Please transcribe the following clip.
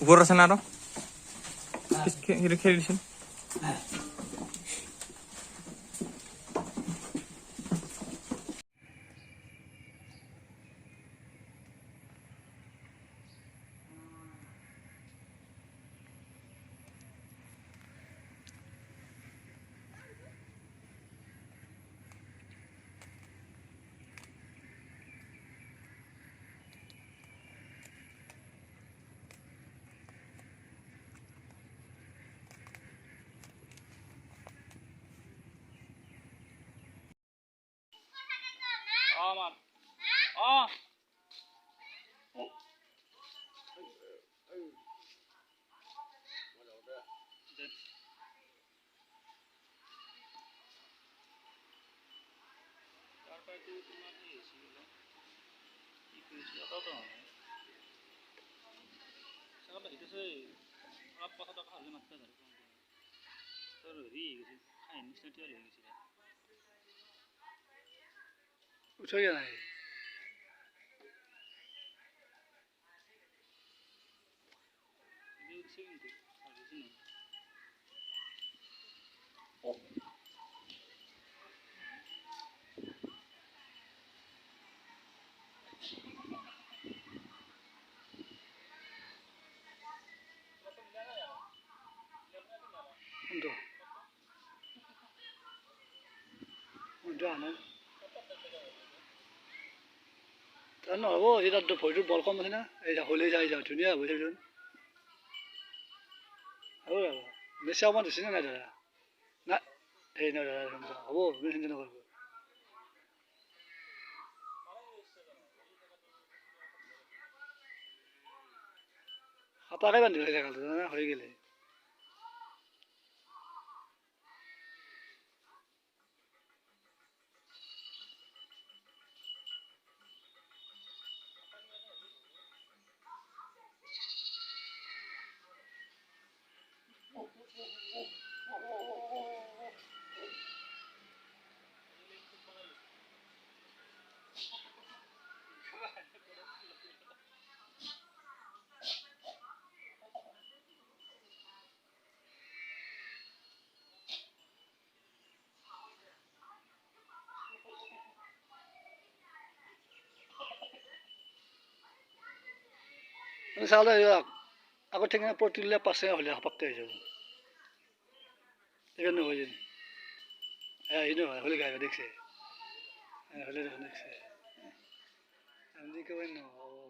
কুকুৰ আছে না আৰু খেলি দিছিল উঠোয়া নাই নহ'ব এই তাত ভৰিটো বল কম আছে না এই হ'লে যাই যাওঁ ধুনীয়া হ'ব চাবিচোন হ'ব ৰ'ব বেছি অকণমান ধুইছে নে নাই দাদা না এই নহয় দাদা হ'ব চিন্তা নকৰিব হাতাকে বান্ধিব লাগে জানা হৈ গ'লে চাউল আগত থেকে প্ৰতিলে পাছে হ'লে সপকতে হৈ যাব সেইকাৰণে হৈ যায় এই নহয় হ'লে গাই দেখছে হ'লে দেখছে আমি ক'ব নহ'ব